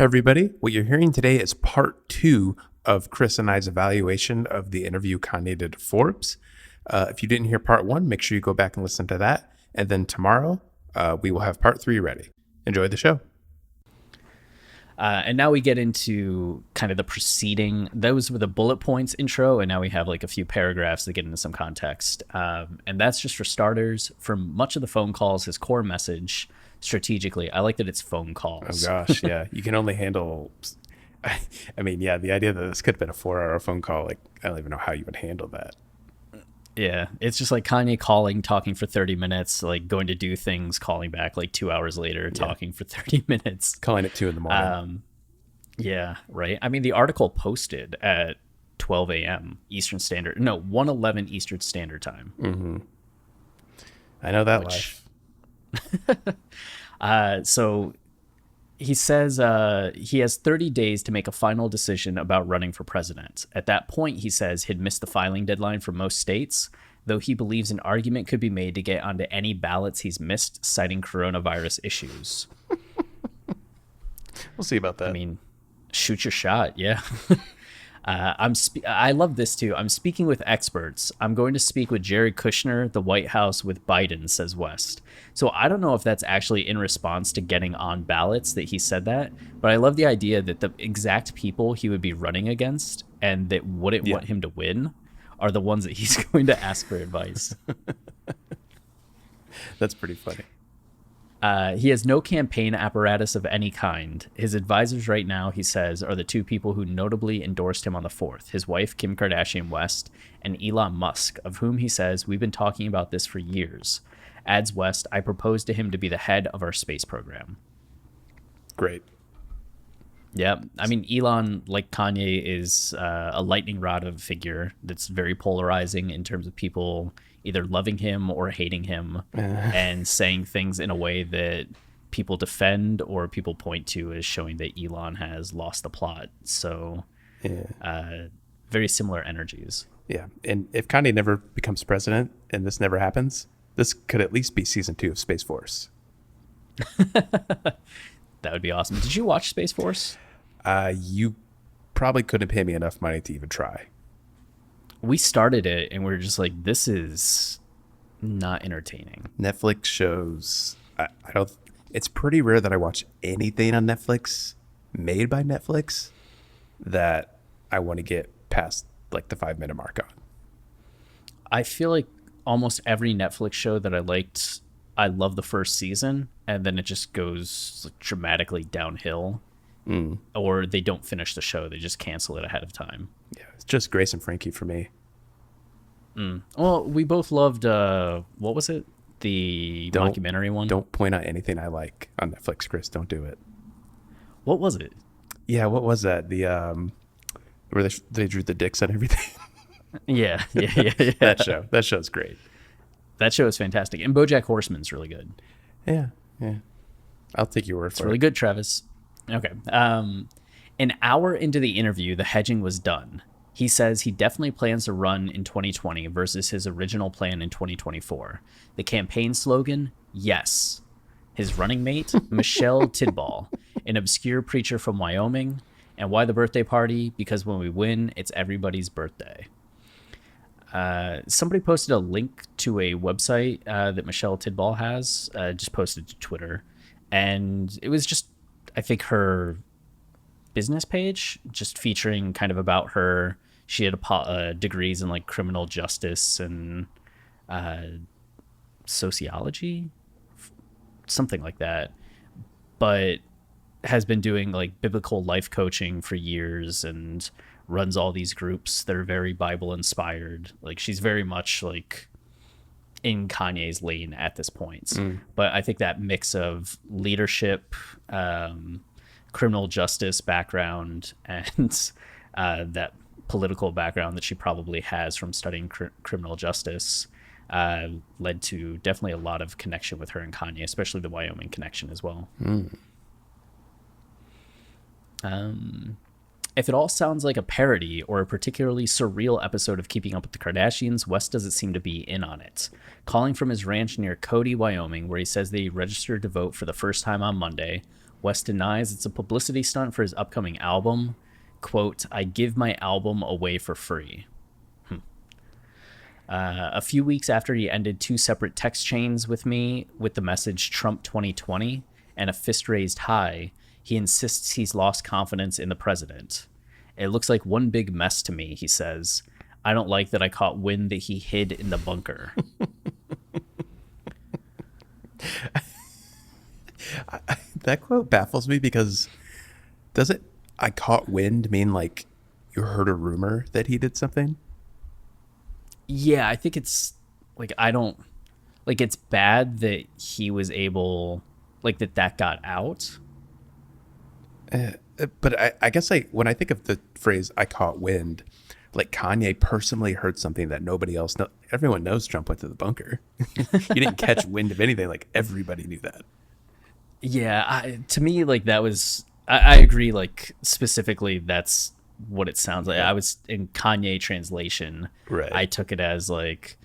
everybody. What you're hearing today is part 2 of Chris and I's evaluation of the interview Kanye did to Forbes. If you didn't hear part 1, make sure you go back and listen to that. And then tomorrow, we will have part 3 ready. Enjoy the show. And now we get into kind of the preceding. Those were the bullet points intro, and now we have like a few paragraphs that get into some context. And that's just for starters. For much of the phone calls, his core message strategically, I like that it's phone calls. Oh gosh, yeah. You can only handle, I mean, yeah, the idea that this could have been a 4-hour phone call, like, I don't even know how you would handle that. Yeah, it's just like Kanye calling, talking for 30 minutes, like going to do things, calling back like 2 hours later, talking for 30 minutes. Calling at 2 in the morning. Yeah, right. I mean, the article posted at 12 a.m. Eastern Standard, no, 1:11 Eastern Standard Time. Mm-hmm. I know that life. So he says he has 30 days to make a final decision about running for president. At that point, he says he'd missed the filing deadline for most states, though he believes an argument could be made to get onto any ballots he's missed, citing coronavirus issues. We'll see about that. I mean, shoot your shot, yeah. I love this too. I'm speaking with experts. I'm going to speak with Jared Kushner, the White House with Biden, says West. So I don't know if that's actually in response to getting on ballots that he said that, but I love the idea that the exact people he would be running against and that wouldn't want him to win are the ones that he's going to ask for advice. That's pretty funny. He has no campaign apparatus of any kind. His advisors right now, he says, are the two people who notably endorsed him on the 4th, his wife, Kim Kardashian West, and Elon Musk, of whom he says, we've been talking about this for years. Adds West, I proposed to him to be the head of our space program. Great. Yeah, I mean, Elon, like Kanye, is a lightning rod of a figure that's very polarizing in terms of people either loving him or hating him and saying things in a way that people defend or people point to as showing that Elon has lost the plot. So very similar energies. Yeah. And if Kanye never becomes president and this never happens, this could at least be season 2 of Space Force. That would be awesome. Did you watch Space Force? You probably couldn't pay me enough money to even try. We started it and we are just like, this is not entertaining. Netflix shows, I don't, it's pretty rare that I watch anything on Netflix made by Netflix that I want to get past like the 5-minute mark on. I feel like almost every Netflix show that I liked, I love the first season and then it just goes like dramatically downhill. Or they don't finish the show. They just cancel it ahead of time. Yeah, it's just Grace and Frankie for me. Well, we both loved, what was it? The documentary one? Don't point out anything I like on Netflix, Chris. Don't do it. What was it? Yeah, what was that? The where they drew the dicks and everything. Yeah. That show's great. That show is fantastic. And BoJack Horseman's really good. Yeah. I'll take your word for it. It's really good, Travis. Okay. An hour into the interview, the hedging was done. He says he definitely plans to run in 2020 versus his original plan in 2024. The campaign slogan, yes. His running mate, Michelle Tidball, an obscure preacher from Wyoming. And why the birthday party? Because when we win, it's everybody's birthday. Somebody posted a link to a website that Michelle Tidball has, just posted to Twitter. And it was just, I think, her business page, just featuring kind of about her. She had degrees in like criminal justice and sociology, something like that, but has been doing like biblical life coaching for years and runs all these groups that are very Bible inspired. Like she's very much like in Kanye's lane at this point. But I think that mix of leadership, criminal justice background, and that political background that she probably has from studying criminal justice led to definitely a lot of connection with her and Kanye, especially the Wyoming connection as well. If it all sounds like a parody or a particularly surreal episode of Keeping Up with the Kardashians, West doesn't seem to be in on it. Calling from his ranch near Cody, Wyoming, where he says that he registered to vote for the first time on Monday, West denies it's a publicity stunt for his upcoming album. Quote, I give my album away for free. A few weeks after he ended 2 separate text chains with me with the message Trump 2020 and a fist raised high, he insists he's lost confidence in the president. It looks like one big mess to me, he says. I don't like that I caught wind that he hid in the bunker. That quote baffles me because does it, I caught wind mean like you heard a rumor that he did something? Yeah, I think it's like, I don't like, it's bad that he was able, like, that got out. But I guess when I think of the phrase "I caught wind," like Kanye personally heard something that nobody else knows. Everyone knows Trump went to the bunker. You didn't catch wind of anything. Like everybody knew that. Yeah, to me, like, that was, I agree, like, specifically, that's what it sounds like. I was in Kanye translation. Right. I took it as, like,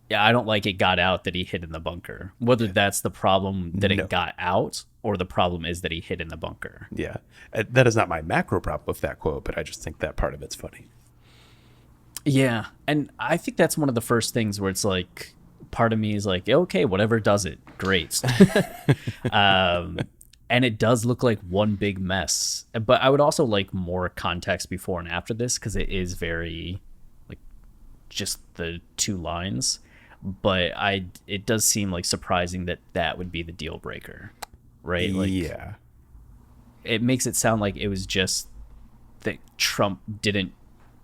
yeah, I don't like it got out that he hid in the bunker. Whether that's the problem that it got out or the problem is that he hid in the bunker. Yeah. That is not my macro problem with that quote, but I just think that part of it's funny. Yeah. And I think that's one of the first things where it's like, part of me is like, okay, whatever does it, great. And it does look like one big mess. But I would also like more context before and after this because it is very, like, just the 2 lines. But it does seem like surprising that would be the deal breaker, right? Like, yeah. It makes it sound like it was just that Trump didn't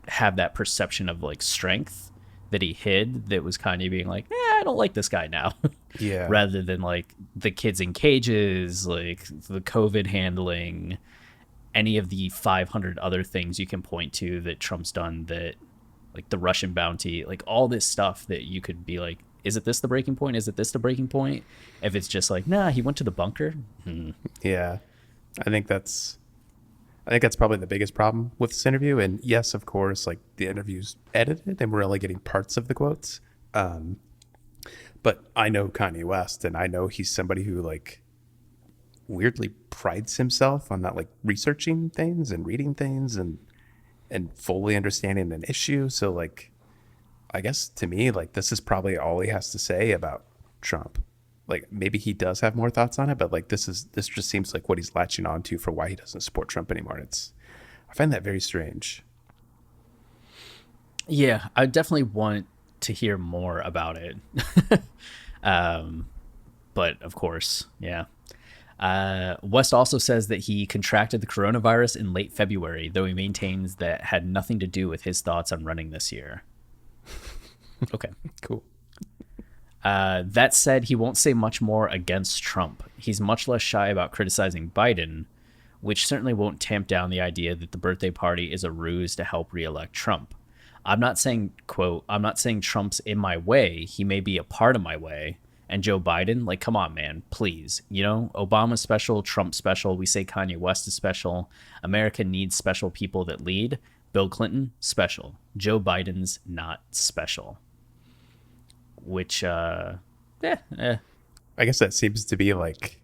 have that perception of, like, strength that he hid, that was Kanye being like, I don't like this guy now. Yeah. Rather than, like, the kids in cages, like the COVID handling, any of the 500 other things you can point to that Trump's done, that, like, the Russian bounty, like, all this stuff that you could be like, is it this the breaking point? Is it this the breaking point? If it's just like, nah, he went to the bunker. Yeah. I think that's probably the biggest problem with this interview. And yes, of course, like the interview's edited and we're only getting parts of the quotes. But I know Kanye West and I know he's somebody who, like, weirdly prides himself on that, like, researching things and reading things and fully understanding an issue. So, like, I guess to me, like, this is probably all he has to say about Trump. Like, maybe he does have more thoughts on it, but, like, this just seems like what he's latching on to for why he doesn't support Trump anymore. I find that very strange. Yeah, I definitely want to hear more about it. But of course, yeah. West also says that he contracted the coronavirus in late February, though he maintains that had nothing to do with his thoughts on running this year. Okay. Cool. That said, he won't say much more against Trump. He's much less shy about criticizing Biden, which certainly won't tamp down the idea that the birthday party is a ruse to help reelect Trump. I'm not saying, quote, I'm not saying Trump's in my way. He may be a part of my way. And Joe Biden, like, come on, man, please. You know, Obama special, Trump special. We say Kanye West is special. America needs special people that lead. Bill Clinton, special. Joe Biden's not special. Which, I guess that seems to be like,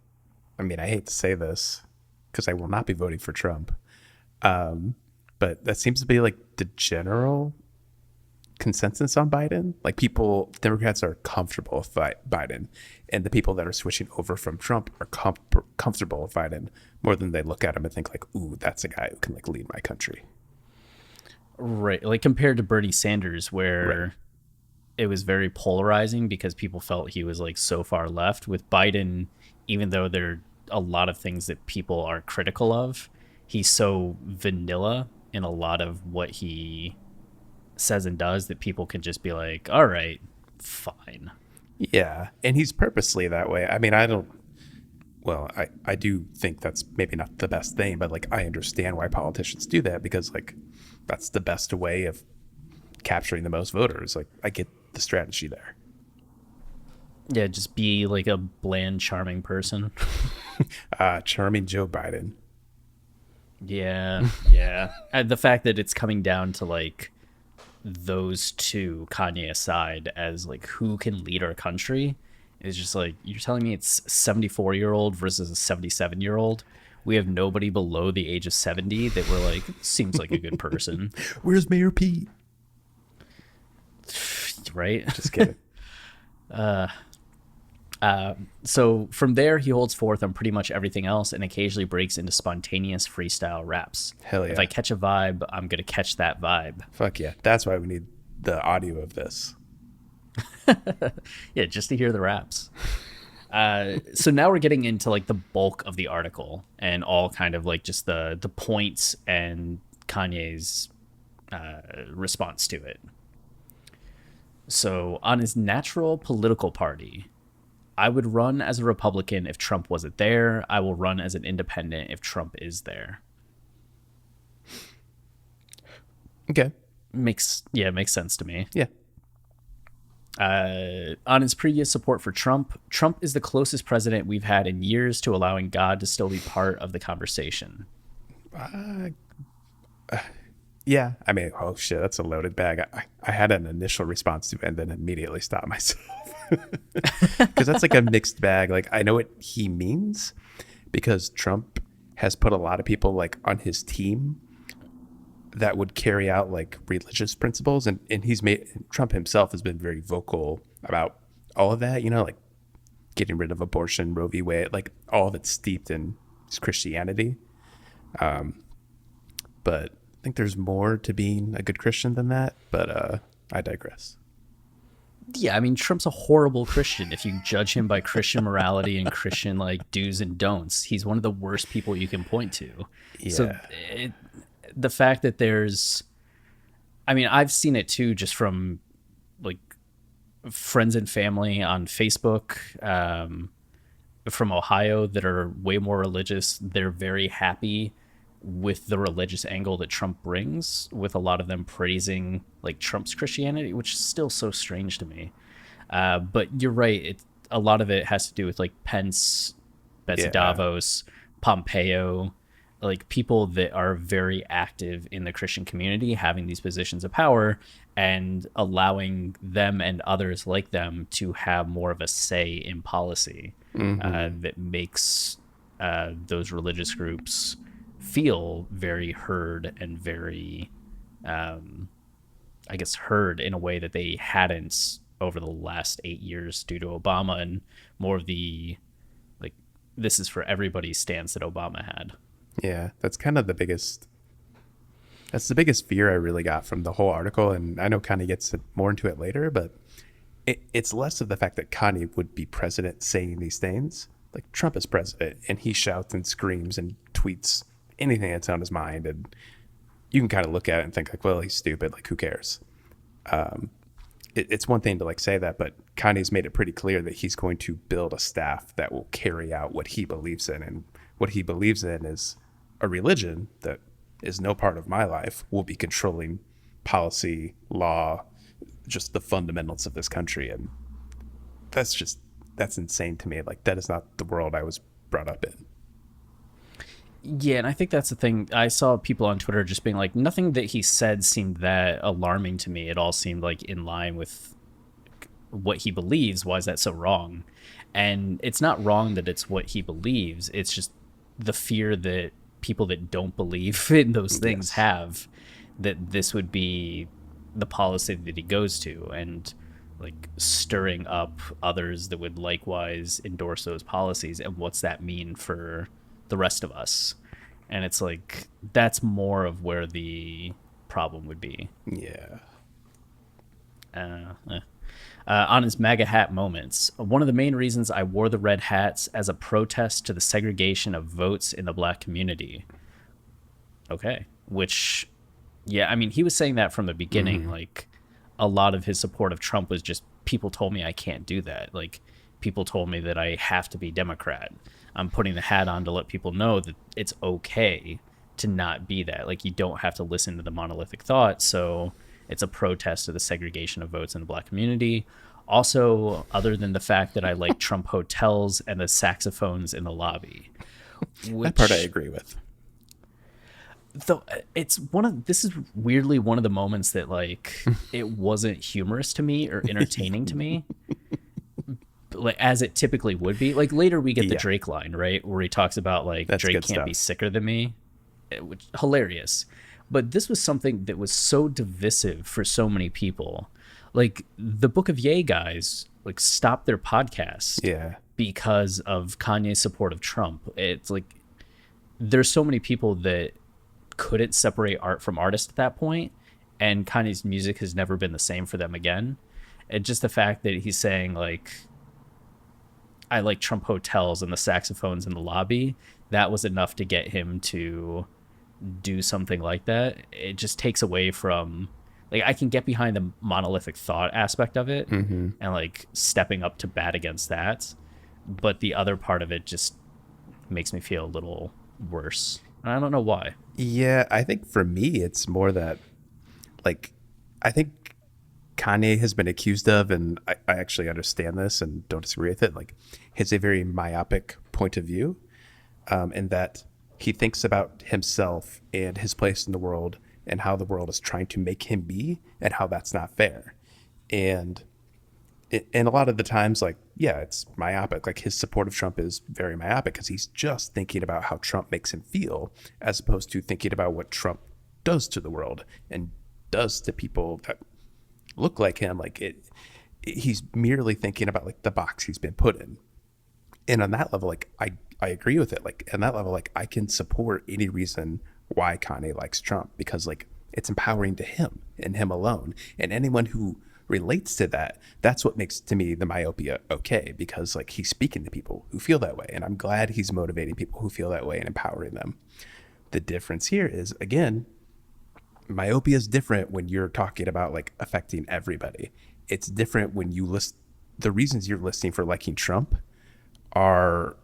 I mean, I hate to say this because I will not be voting for Trump. But that seems to be like the general consensus on Biden. Like, Democrats are comfortable with Biden, and the people that are switching over from Trump are comfortable with Biden more than they look at him and think like, ooh, that's a guy who can, like, lead my country. Right. Like, compared to Bernie Sanders, where Right. it was very polarizing because people felt he was, like, so far left. With Biden, even though there are a lot of things that people are critical of, he's so vanilla in a lot of what he says and does that people can just be like, all right, fine. Yeah. And he's purposely that way. I mean, I do think that's maybe not the best thing, but, like, I understand why politicians do that because, like, that's the best way of capturing the most voters. Like, I get the strategy there. Yeah, just be like a bland, charming person. Charming Joe Biden. Yeah. And the fact that it's coming down to, like, those two, Kanye aside, as, like, who can lead our country is just like, you're telling me it's 74-year-old versus a 77-year-old We have nobody below the age of 70 that we're like, seems like a good person. Where's Mayor Pete? Right? Just kidding. So from there, he holds forth on pretty much everything else and occasionally breaks into spontaneous freestyle raps. Hell yeah. If I catch a vibe, I'm going to catch that vibe. Fuck yeah. That's why we need the audio of this. Yeah, just to hear the raps. So now we're getting into like the bulk of the article and all kind of like just the points and Kanye's response to it. So on his natural political party, I would run as a Republican if Trump wasn't there. I will run as an independent if Trump is there. Okay. Makes sense to me. Yeah. On his previous support for Trump, Trump is the closest president we've had in years to allowing God to still be part of the conversation. Yeah. I mean, oh shit, that's a loaded bag. I had an initial response to it and then immediately stopped myself. Because that's like a mixed bag. Like, I know what he means because Trump has put a lot of people like on his team that would carry out like religious principles, and Trump himself has been very vocal about all of that, you know, like getting rid of abortion, Roe v. Wade, like all that's steeped in Christianity. But I think there's more to being a good Christian than that, but I digress. Yeah, I mean, Trump's a horrible Christian. If you judge him by Christian morality and Christian like do's and don'ts, he's one of the worst people you can point to. Yeah. So the fact that I mean, I've seen it too, just from like friends and family on Facebook from Ohio that are way more religious. They're very happy with the religious angle that Trump brings, with a lot of them praising like Trump's Christianity, which is still so strange to me. But you're right. A lot of it has to do with like Pence, Betsy Davos, Pompeo, like people that are very active in the Christian community having these positions of power and allowing them and others like them to have more of a say in policy that makes those religious groups feel very heard and very, I guess, heard in a way that they hadn't over the last 8 years due to Obama and more of the, like, this is for everybody stance that Obama had. Yeah, that's kind of the biggest fear I really got from the whole article. And I know Kanye gets more into it later, but it's less of the fact that Kanye would be president saying these things. Like, Trump is president and he shouts and screams and tweets anything that's on his mind. And you can kind of look at it and think like, well, he's stupid. Like, who cares? It's one thing to like say that, but Kanye's made it pretty clear that he's going to build a staff that will carry out what he believes in. And what he believes in is a religion that is no part of my life will be controlling policy, law, just the fundamentals of this country. And that's insane to me. Like, that is not the world I was brought up in. Yeah, and I think that's the thing. I saw people on Twitter just being like, nothing that he said seemed that alarming to me. It all seemed like in line with what he believes. Why is that so wrong? And it's not wrong that it's what he believes. It's just the fear that people that don't believe in those things have, that this would be the policy that he goes to, and like stirring up others that would likewise endorse those policies. And what's that mean for the rest of us? And it's like, that's more of where the problem would be. Yeah. On his MAGA hat moments, one of the main reasons I wore the red hats as a protest to the segregation of votes in the black community. Okay. Which, yeah, I mean, he was saying that from the beginning. Like, a lot of his support of Trump was just, people told me I can't do that. Like, people told me that I have to be Democrat. I'm putting the hat on to let people know that it's okay to not be that. Like, you don't have to listen to the monolithic thought. So it's a protest to the segregation of votes in the black community. Also, other than the fact that I like Trump hotels and the saxophones in the lobby. That part I agree with. Though this is weirdly one of the moments that like it wasn't humorous to me or entertaining to me. like as it typically would be. Like later we get the Yeah. Drake line, right, where he talks about like That's Drake good can't be stuff. sicker than me, which hilarious. But this was something that was so divisive for so many people. Like the Book of Ye guys like stopped their podcast Yeah. because of Kanye's support of Trump. It's like there's so many people that couldn't separate art from artist at that point, and Kanye's music has never been the same for them again. And just the fact that he's saying like I like Trump hotels and the saxophones in the lobby, that was enough to get him to do something like that. It just takes away from like I can get behind the monolithic thought aspect of it and like stepping up to bat against that, but the other part of it just makes me feel a little worse. And I don't know why. Yeah, I think for me, it's more that, like, I think Kanye has been accused of, and I actually understand this and don't disagree with it. Like, he has a very myopic point of view, in that he thinks about himself and his place in the world and how the world is trying to make him be and how that's not fair. And and a lot of the times, like, yeah, it's myopic. Like his support of Trump is very myopic because he's just thinking about how Trump makes him feel as opposed to thinking about what Trump does to the world and does to people that look like him. Like he's merely thinking about like the box he's been put in. And on that level, like I agree with it. Like on that level, like I can support any reason why Kanye likes Trump because like it's empowering to him and him alone. And anyone who relates to that, that's what makes to me the myopia okay, because like he's speaking to people who feel that way. And I'm glad he's motivating people who feel that way and empowering them. The difference here is, again, myopia is different when you're talking about like affecting everybody. It's different when you list the reasons you're listing for liking Trump are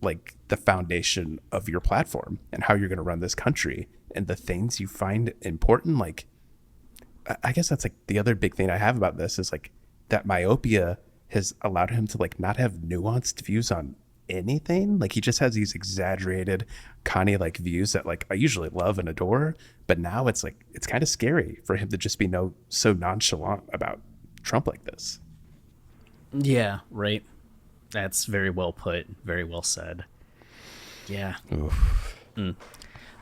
like the foundation of your platform and how you're going to run this country and the things you find important. Like, I guess that's like the other big thing I have about this is like that myopia has allowed him to like not have nuanced views on anything. Like he just has these exaggerated Kanye like views that like I usually love and adore, but now it's like it's kind of scary for him to just be so nonchalant about Trump like this. Yeah, right. That's very well put. Very well said. Yeah.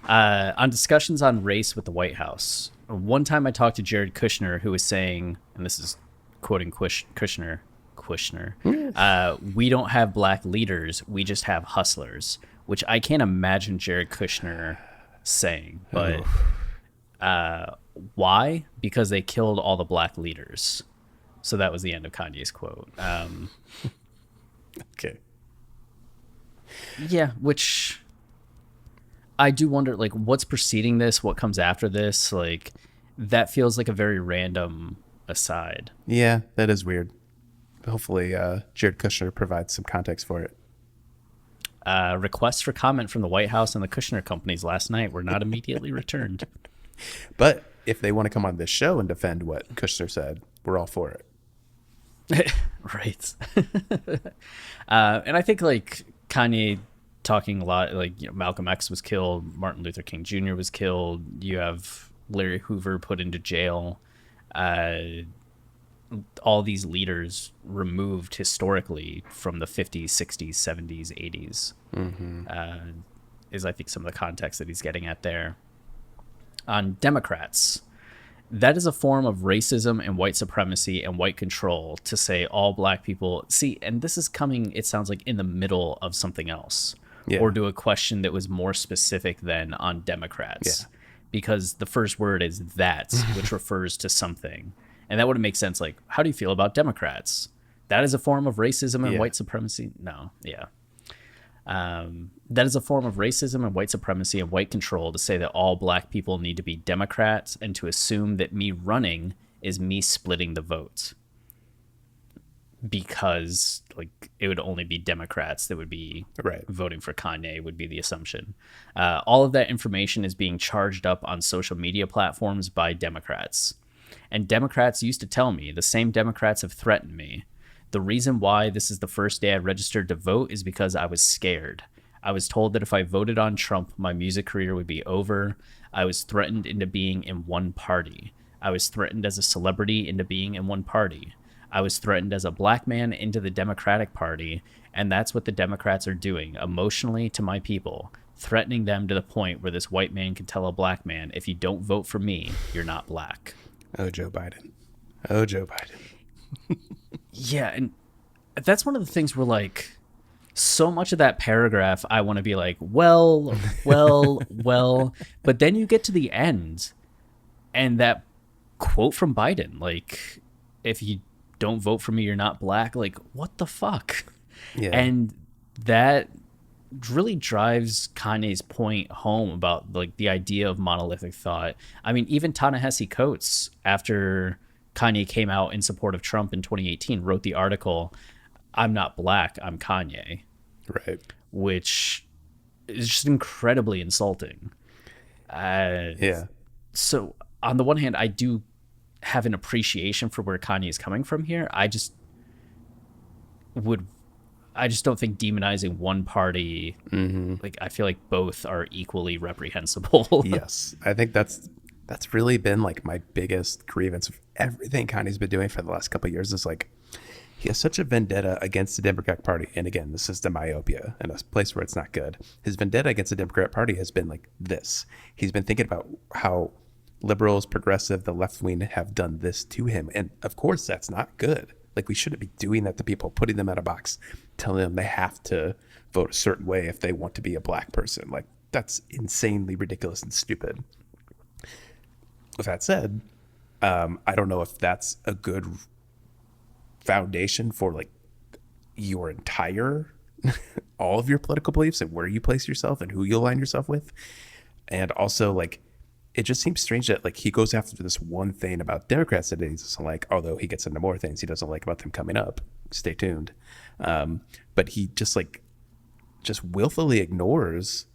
On discussions on race with the White House, one time I talked to Jared Kushner, who was saying, and this is quoting Kushner, we don't have black leaders, we just have hustlers, which I can't imagine Jared Kushner saying. But why? Because they killed all the black leaders. So that was the end of Kanye's quote. Okay. Yeah, which I do wonder, like, what's preceding this? What comes after this? Like, that feels like a very random aside. Yeah, that is weird. Hopefully, Jared Kushner provides some context for it. Requests for comment from the White House and the Kushner companies last night were not immediately returned. But if they want to come on this show and defend what Kushner said, we're all for it. Right. And I think, like, Kanye talking a lot, like, you know, Malcolm X was killed, Martin Luther King Jr. was killed, you have Larry Hoover put into jail, all these leaders removed historically from the 50s, 60s, 70s, 80s, is I think some of the context that he's getting at there. On Democrats, that is a form of racism and white supremacy and white control to say all black people see, and this is coming, it sounds like, in the middle of something else. Yeah. Or to a question that was more specific than on Democrats. Yeah. Because the first word is that, which refers to something. And that would make sense. Like, how do you feel about Democrats? That is a form of racism and white supremacy? No. Yeah. That is a form of racism and white supremacy and white control to say that all black people need to be Democrats and to assume that me running is me splitting the vote. Because, like, it would only be Democrats that would be voting for Kanye, would be the assumption. All of that information is being charged up on social media platforms by Democrats. And Democrats used to tell me, the same Democrats have threatened me. The reason why this is the first day I registered to vote is because I was scared. I was told that if I voted on Trump, my music career would be over. I was threatened into being in one party. I was threatened as a celebrity into being in one party. I was threatened as a black man into the Democratic Party, and that's what the Democrats are doing emotionally to my people, threatening them to the point where this white man can tell a black man, if you don't vote for me, you're not black. Oh, Joe Biden. Oh, Joe Biden. Yeah, and that's one of the things where, like, so much of that paragraph, I want to be like, well, but then you get to the end, and that quote from Biden, like, if you don't vote for me, you're not black. Like, what the fuck? Yeah. And that really drives Kanye's point home about, like, the idea of monolithic thought. I mean, even Ta-Nehisi Coates, after Kanye came out in support of Trump in 2018, wrote the article, "I'm not black, I'm Kanye." Right. Which is just incredibly insulting. Yeah. So on the one hand, I do have an appreciation for where Kanye is coming from here. I just don't think demonizing one party, like, I feel like both are equally reprehensible. Yes. I think that's really been like my biggest grievance of everything Kanye's been doing for the last couple of years is like, he has such a vendetta against the Democratic Party. And again, this is the myopia in a place where it's not good. His vendetta against the Democratic Party has been like this. He's been thinking about how liberals, progressive, the left wing have done this to him. And of course, that's not good. Like, we shouldn't be doing that to people, putting them in a box, telling them they have to vote a certain way if they want to be a black person. Like, that's insanely ridiculous and stupid. With that said, I don't know if that's a good foundation for like your entire all of your political beliefs and where you place yourself and who you align yourself with. And also, like, it just seems strange that like he goes after this one thing about Democrats that he's just like, although he gets into more things he doesn't like about them coming up. Stay tuned. But he just willfully ignores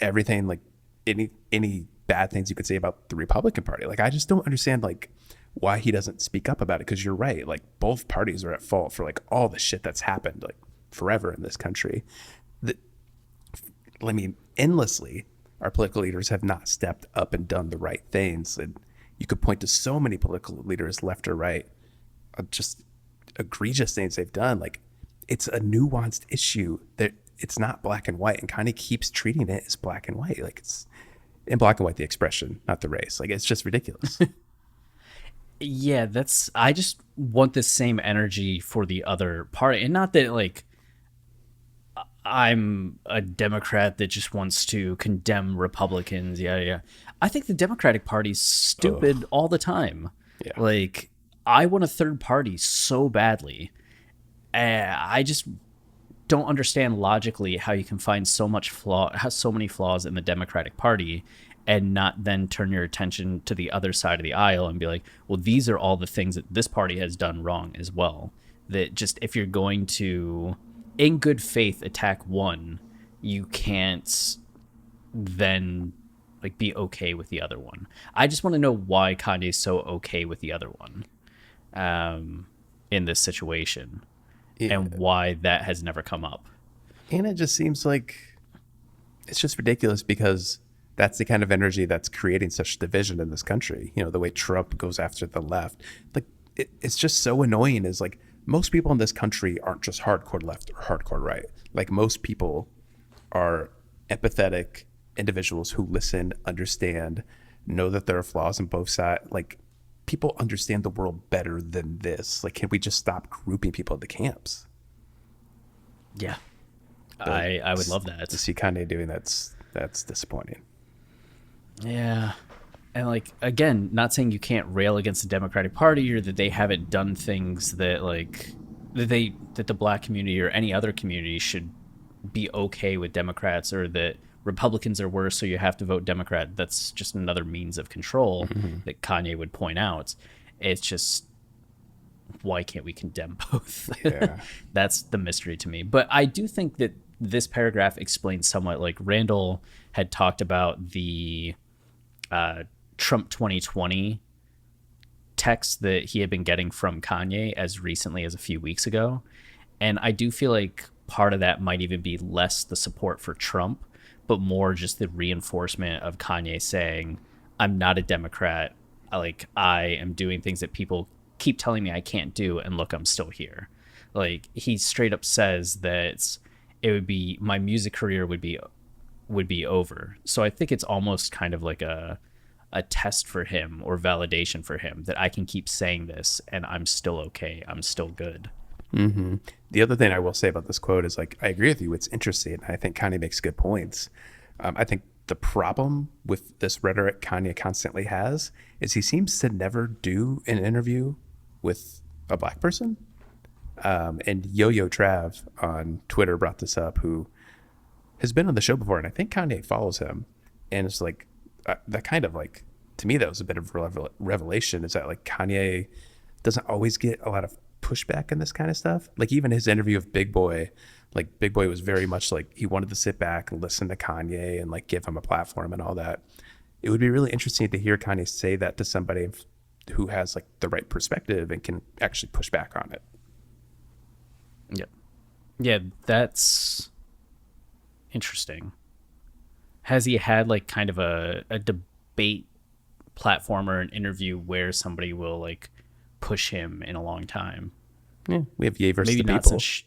everything, like any bad things you could say about the Republican Party. Like, I just don't understand like why he doesn't speak up about it, because you're right, like, both parties are at fault for like all the shit that's happened like forever in this country. I mean, endlessly, our political leaders have not stepped up and done the right things. And you could point to so many political leaders, left or right, of just egregious things they've done. Like, it's a nuanced issue that it's not black and white, and kind of keeps treating it as black and white. Like, it's in black and white, the expression, not the race. Like, it's just ridiculous. Yeah, I just want the same energy for the other party. And not that, like, I'm a Democrat that just wants to condemn Republicans. Yeah. I think the Democratic Party's stupid all the time. Yeah. Like, I want a third party so badly. I just don't understand logically how you can find so many flaws in the Democratic Party and not then turn your attention to the other side of the aisle and be like, well, these are all the things that this party has done wrong as well. That just, if you're going to, in good faith, attack one, you can't then like be okay with the other one. I just want to know why Kanye's so okay with the other one in this situation, and why that has never come up. And it just seems like it's just ridiculous, because that's the kind of energy that's creating such division in this country. You know, the way Trump goes after the left, like, it's just so annoying. Is like, most people in this country aren't just hardcore left or hardcore right. Like, most people are empathetic individuals who listen, understand, know that there are flaws on both sides. Like, people understand the world better than this. Like, can we just stop grouping people into camps? Yeah. I would love that. To see Kanye doing that's disappointing. Yeah. And, like, again, not saying you can't rail against the Democratic Party or that they haven't done things that, like, that the black community or any other community should be okay with Democrats, or that Republicans are worse, so you have to vote Democrat. That's just another means of control that Kanye would point out. It's just, why can't we condemn both? Yeah. That's the mystery to me. But I do think that this paragraph explains somewhat. Like, Randall had talked about the Trump 2020 text that he had been getting from Kanye as recently as a few weeks ago. And I do feel like part of that might even be less the support for Trump, but more just the reinforcement of Kanye saying, I'm not a Democrat. I am doing things that people keep telling me I can't do, and look, I'm still here. Like, he straight up says that it would be, my music career would be over. So I think it's almost kind of like a test for him, or validation for him, that I can keep saying this and I'm still okay. I'm still good. The other thing I will say about this quote is, like, I agree with you. It's interesting. I think Kanye makes good points. I think the problem with this rhetoric Kanye constantly has is he seems to never do an interview with a black person. And Yo-Yo Trav on Twitter brought this up, who has been on the show before, and I think Kanye follows him. And it's like, that kind of, like, to me, that was a bit of revelation, is that, like, Kanye doesn't always get a lot of pushback in this kind of stuff. Like, even his interview with Big Boy, like, Big Boy was very much like he wanted to sit back and listen to Kanye and, like, give him a platform and all that. It would be really interesting to hear Kanye say that to somebody who has, like, the right perspective and can actually push back on it. Yeah, that's interesting. Has he had, like, kind of a debate platform or an interview where somebody will, like, push him in a long time? Yeah, we have Ye versus Maybe the not People. since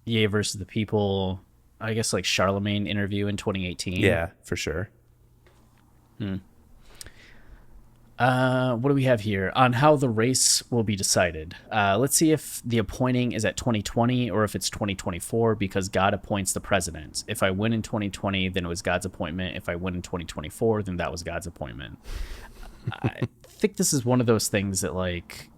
Ye versus the People. I guess, like, Charlemagne interview in 2018. Yeah, for sure. What do we have here on how the race will be decided? Let's see if the appointing is at 2020 or if it's 2024, because God appoints the president. If I win in 2020, then it was God's appointment. If I win in 2024, then that was God's appointment. I think this is one of those things that, like,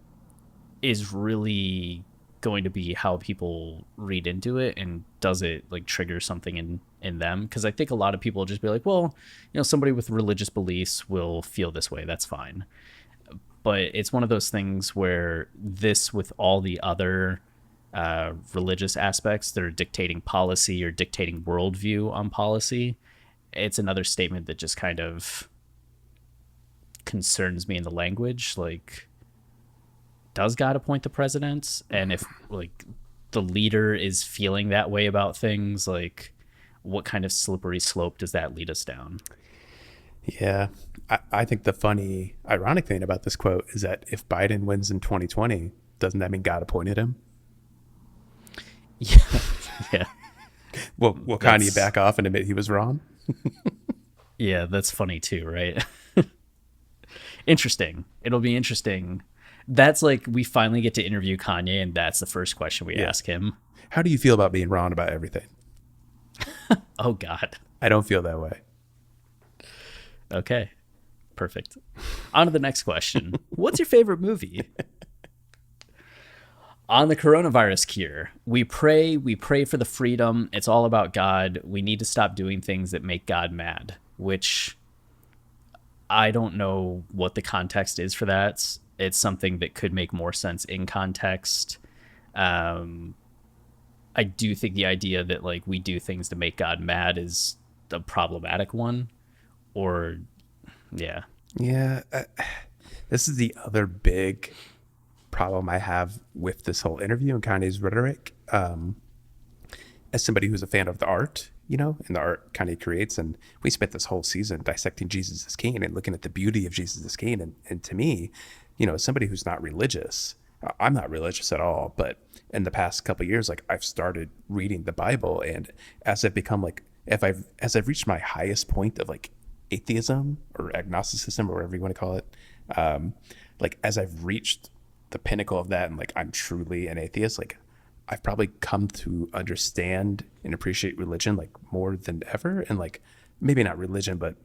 is really going to be how people read into it, and does it, like, trigger something in them? Because I think a lot of people will just be like, well, you know, somebody with religious beliefs will feel this way, that's fine. But it's one of those things where this, with all the other religious aspects that are dictating policy or dictating worldview on policy, it's another statement that just kind of concerns me in the language. Like, does God appoint the president? And if, like, the leader is feeling that way about things, like, what kind of slippery slope does that lead us down? Yeah. I think the funny, ironic thing about this quote is that if Biden wins in 2020, doesn't that mean God appointed him? Yeah. Yeah. Will Kanye back off and admit he was wrong? Yeah, that's funny too, right? Interesting. It'll be interesting. That's like, we finally get to interview Kanye, and that's the first question we ask him. How do you feel about being wrong about everything? Oh, God. I don't feel that way. Okay. Perfect. On to the next question. What's your favorite movie? On the coronavirus cure, we pray for the freedom. It's all about God. We need to stop doing things that make God mad, which I don't know what the context is for that. It's something that could make more sense in context. I do think the idea that, like, we do things to make God mad is a problematic one. Or, yeah. Yeah. This is the other big problem I have with this whole interview and Kanye's rhetoric. As somebody who's a fan of the art, you know, and the art Kanye creates, and we spent this whole season dissecting Jesus as King and looking at the beauty of Jesus as King. And to me, you know, as somebody who's not religious, I'm not religious at all, but in the past couple of years, like, I've started reading the Bible, and as I've become, like, as I've reached my highest point of, like, atheism or agnosticism or whatever you want to call it, like, as I've reached the pinnacle of that, and, like, I'm truly an atheist, like, I've probably come to understand and appreciate religion, like, more than ever. And, like, maybe not religion, but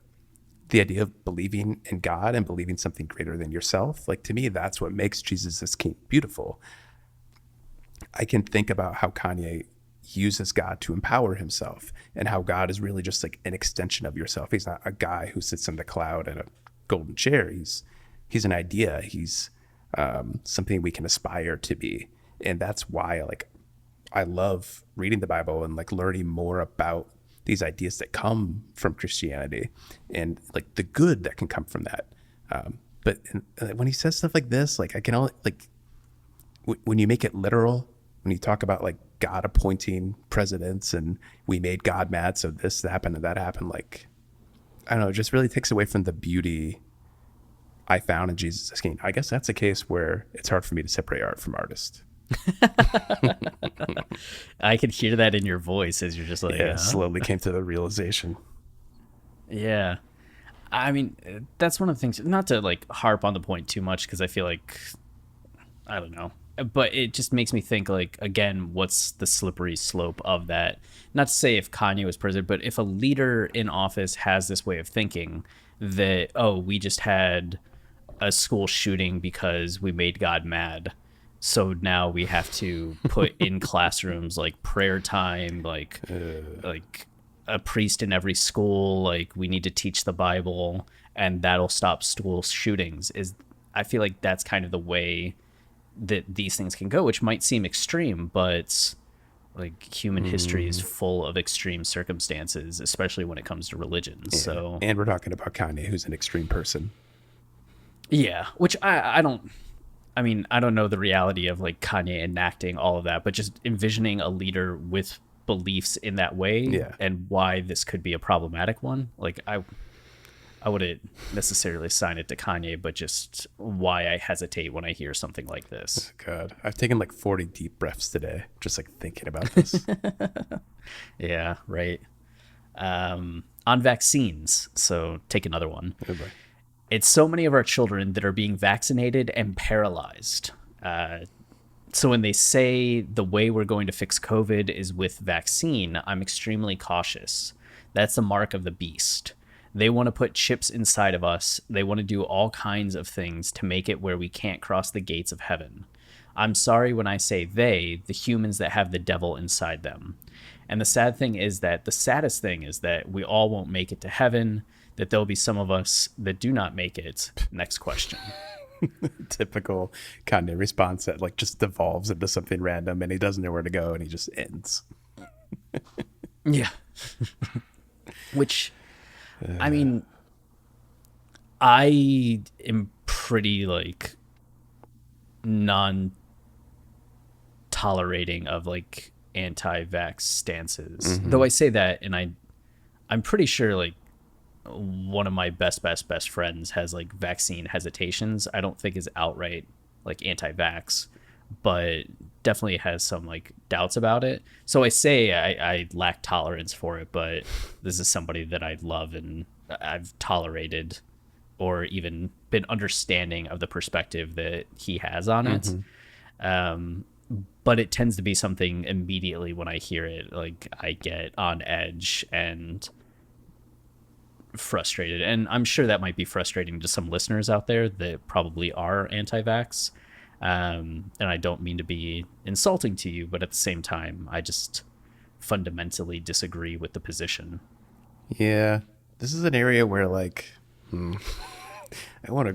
the idea of believing in God and believing something greater than yourself. Like, to me, that's what makes Jesus as King beautiful. I can think about how Kanye uses God to empower himself, and how God is really just, like, an extension of yourself. He's not a guy who sits in the cloud in a golden chair. He's an idea. He's something we can aspire to be. And that's why, like, I love reading the Bible and, like, learning more about these ideas that come from Christianity, and, like, the good that can come from that. But when he says stuff like this, like, I can only, like, when you make it literal, when you talk about, like, God appointing presidents and we made God mad, so this happened and that happened, like, I don't know, it just really takes away from the beauty I found in Jesus is King. I guess that's a case where it's hard for me to separate art from artist. I could hear that in your voice as you're just like, Yeah, slowly came to the realization. yeah. I mean, that's one of the things, not to like harp on the point too much, because I feel like, I don't know, but it just makes me think, like, again, what's the slippery slope of that? Not to say if Kanye was president, but if a leader in office has this way of thinking that, oh, we just had a school shooting because we made God mad. So now we have to put in classrooms like prayer time, like a priest in every school, like we need to teach the Bible and that'll stop school shootings. Is I feel like that's kind of the way that these things can go, which might seem extreme, but like human history is full of extreme circumstances, especially when it comes to religion. Yeah. So, and we're talking about Kanye, who's an extreme person. yeah, which I don't, I mean, I don't know the reality of like Kanye enacting all of that, but just envisioning a leader with beliefs in that way, Yeah. and why this could be a problematic one. Like I wouldn't necessarily sign it to Kanye, but just why I hesitate when I hear something like this. God, I've taken like 40 deep breaths today, just like thinking about this. Yeah, right. On vaccines. So take another one. Oh boy. It's so many of our children that are being vaccinated and paralyzed. So when they say the way we're going to fix COVID is with vaccine, I'm extremely cautious. That's the mark of the beast. They want to put chips inside of us. They want to do all kinds of things to make it where we can't cross the gates of heaven. I'm sorry when I say they, the humans that have the devil inside them. And the saddest thing is that we all won't make it to heaven, that there'll be some of us that do not make it. Next question. Typical Kanye response that like just devolves into something random and he doesn't know where to go and he just ends. Yeah. Which, I mean, I am pretty like non-tolerating of like anti-vax stances. Though I say that, and I'm pretty sure like one of my best friends has like vaccine hesitations. I don't think is outright like anti-vax, but definitely has some like doubts about it. So I say I lack tolerance for it, but this is somebody that I love and I've tolerated or even been understanding of the perspective that he has on it. But it tends to be something immediately when I hear it, like I get on edge and frustrated. And I'm sure that might be frustrating to some listeners out there that probably are anti-vax. And I don't mean to be insulting to you, but at the same time, I just fundamentally disagree with the position. Yeah, this is an area where like I don't want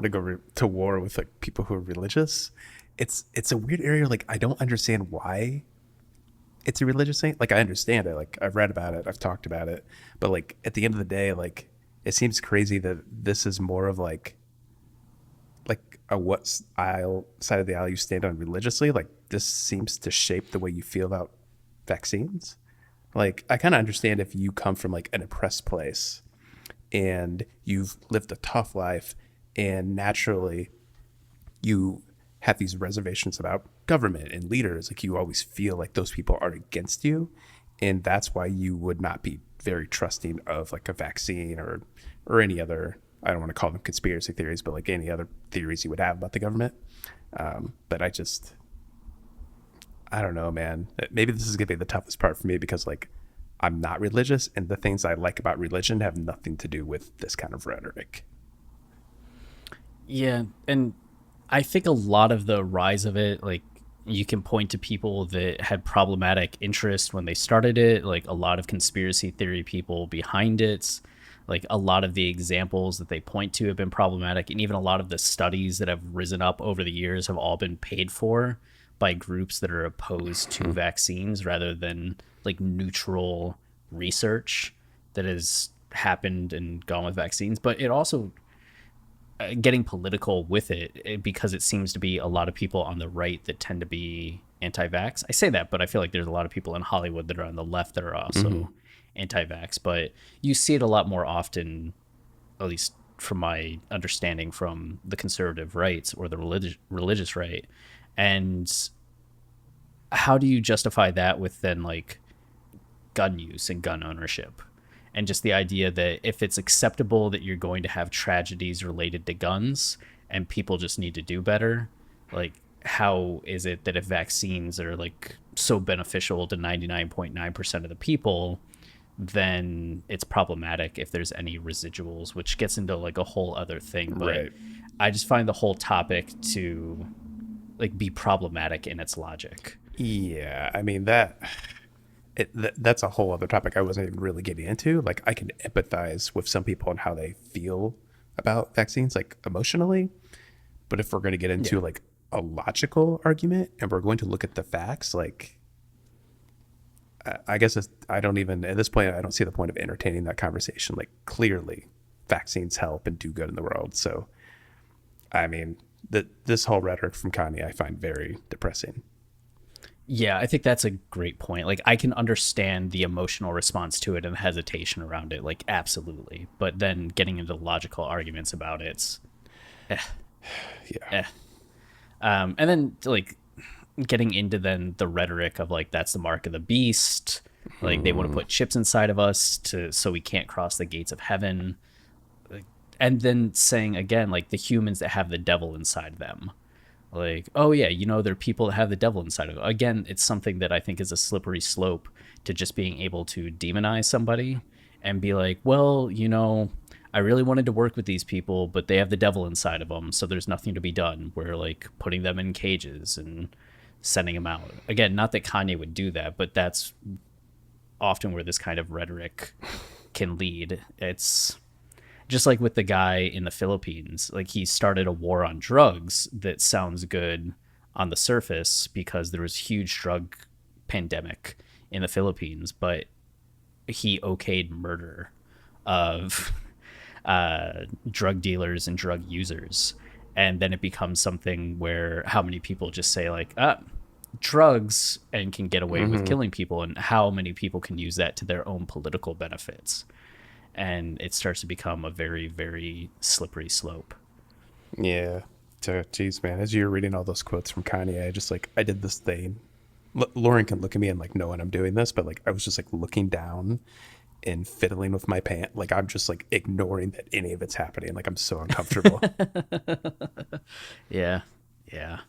to go to war with like people who are religious. It's a weird area. Like I don't understand why it's a religious thing. Like I understand it. Like I've read about it. I've talked about it. But like at the end of the day, like it seems crazy that this is more of like a what side of the aisle you stand on religiously. Like this seems to shape the way you feel about vaccines. Like I kind of understand if you come from like an oppressed place and you've lived a tough life and naturally you have these reservations about government and leaders. Like you always feel like those people are against you. And that's why you would not be very trusting of like a vaccine or any other, I don't want to call them conspiracy theories, but like any other theories you would have about the government. But I don't know, man. Maybe this is going to be the toughest part for me because like I'm not religious and the things I like about religion have nothing to do with this kind of rhetoric. Yeah. And I think a lot of the rise of it, like you can point to people that had problematic interest when they started it, like a lot of conspiracy theory people behind it. Like a lot of the examples that they point to have been problematic, and even a lot of the studies that have risen up over the years have all been paid for by groups that are opposed to vaccines rather than like neutral research that has happened and gone with vaccines. But it also getting political with it because it seems to be a lot of people on the right that tend to be anti-vax. I say that, but I feel like there's a lot of people in Hollywood that are on the left that are also anti-vax, but you see it a lot more often, at least from my understanding from the conservative right or the religious right. And how do you justify that with then like gun use and gun ownership? And just the idea that if it's acceptable that you're going to have tragedies related to guns and people just need to do better, like how is it that if vaccines are like so beneficial to 99.9% of the people, then it's problematic if there's any residuals, which gets into like a whole other thing. But Right. I just find the whole topic to like be problematic in its logic. Yeah, I mean that's a whole other topic I wasn't even really getting into. Like I can empathize with some people and how they feel about vaccines, like emotionally. But if we're going to get into Yeah. like a logical argument and we're going to look at the facts, like I guess I don't even at this point I don't see the point of entertaining that conversation. Like clearly, vaccines help and do good in the world. So I mean, this whole rhetoric from Kanye I find very depressing. Yeah, I think that's a great point. Like, I can understand the emotional response to it and the hesitation around it, like, absolutely. But then getting into logical arguments about it's, eh, Yeah. eh. And then, like, getting into then the rhetoric of, like, that's the mark of the beast. Like, they want to put chips inside of us so we can't cross the gates of heaven. And then saying, again, like, the humans that have the devil inside them. Like, oh yeah, there are people that have the devil inside of them. Again, it's something that I think is a slippery slope to just being able to demonize somebody and be like, well, I really wanted to work with these people, but they have the devil inside of them, so there's nothing to be done. We're like putting them in cages and sending them out. Again, not that Kanye would do that, but that's often where this kind of rhetoric can lead. It's just like with the guy in the Philippines, like he started a war on drugs that sounds good on the surface because there was huge drug pandemic in the Philippines, but he okayed murder of drug dealers and drug users. And then it becomes something where how many people just say like, drugs and can get away with killing people, and how many people can use that to their own political benefits. And it starts to become a very, very slippery slope. Yeah. So, geez, man, as you're reading all those quotes from Kanye, I did this thing. Lauren can look at me and like know when I'm doing this, but like I was just like looking down and fiddling with my pant. Like I'm just like ignoring that any of it's happening. Like I'm so uncomfortable. Yeah. Yeah.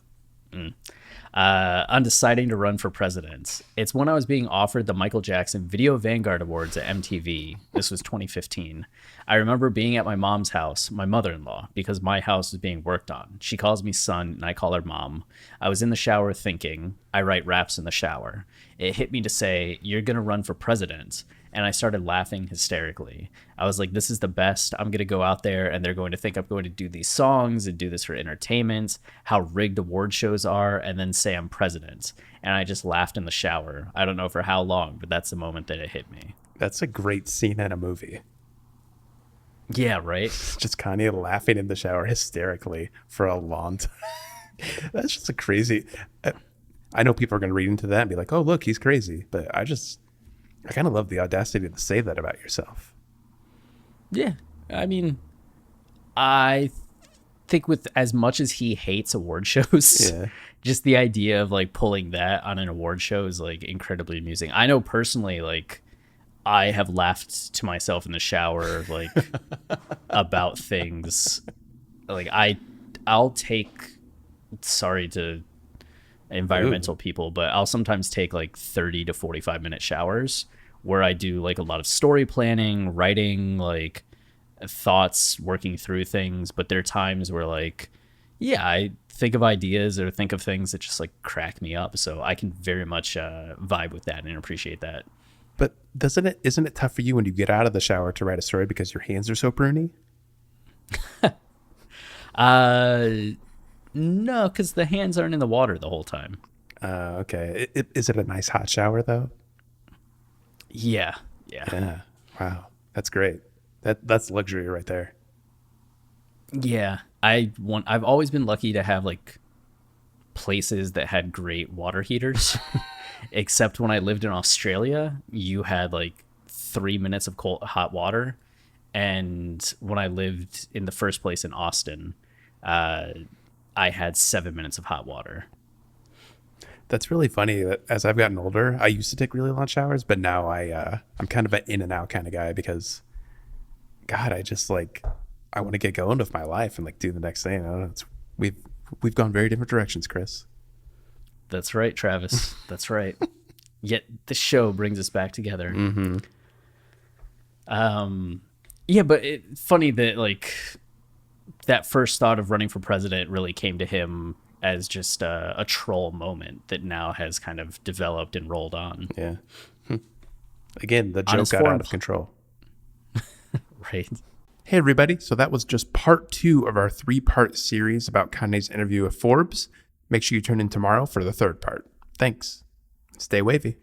On deciding to run for president. It's when I was being offered the Michael Jackson Video Vanguard Awards at MTV. This was 2015. I remember being at my mom's house, my mother-in-law, because my house was being worked on. She calls me son, and I call her mom. I was in the shower thinking, I write raps in the shower. It hit me to say, you're going to run for president. And I started laughing hysterically. I was like, this is the best. I'm going to go out there and they're going to think I'm going to do these songs and do this for entertainment, how rigged award shows are, and then say I'm president. And I just laughed in the shower. I don't know for how long, but that's the moment that it hit me. That's a great scene in a movie. Yeah, right? Just Kanye laughing in the shower hysterically for a long time. That's just a crazy. I know people are going to read into that and be like, oh, look, he's crazy. But I kind of love the audacity to say that about yourself. Yeah. I mean, I think with as much as he hates award shows, Yeah. just the idea of like pulling that on an award show is like incredibly amusing. I know personally, like I have laughed to myself in the shower, like about things. Like I'll take, sorry to environmental people, but I'll sometimes take like 30 to 45-minute showers where I do like a lot of story planning, writing, like thoughts, working through things. But there are times where like, yeah, I think of ideas or think of things that just like crack me up. So I can very much vibe with that and appreciate that. But isn't it tough for you when you get out of the shower to write a story because your hands are so pruny? No, because the hands aren't in the water the whole time. Okay. Is it a nice hot shower though? Yeah. Yeah. Wow. That's great. That's luxury right there. Yeah. I've always been lucky to have like places that had great water heaters. Except when I lived in Australia, you had like 3 minutes of hot water, And when I lived in the first place in Austin, uh, I had 7 minutes of hot water. That's really funny that as I've gotten older, I used to take really long showers, but now I'm kind of an in and out kind of guy because God, I just like I want to get going with my life and like do the next thing. I don't know. We've we've gone very different directions, Chris. That's right, Travis. That's right. Yet the show brings us back together. Mm-hmm. Yeah, but funny that like that first thought of running for president really came to him as just a troll moment that now has kind of developed and rolled on. Yeah. Again, the On joke his got forum. out of control. Right. Hey, everybody. So that was just part 2 of our 3-part series about Kanye's interview with Forbes. Make sure you tune in tomorrow for the 3rd part. Thanks. Stay wavy.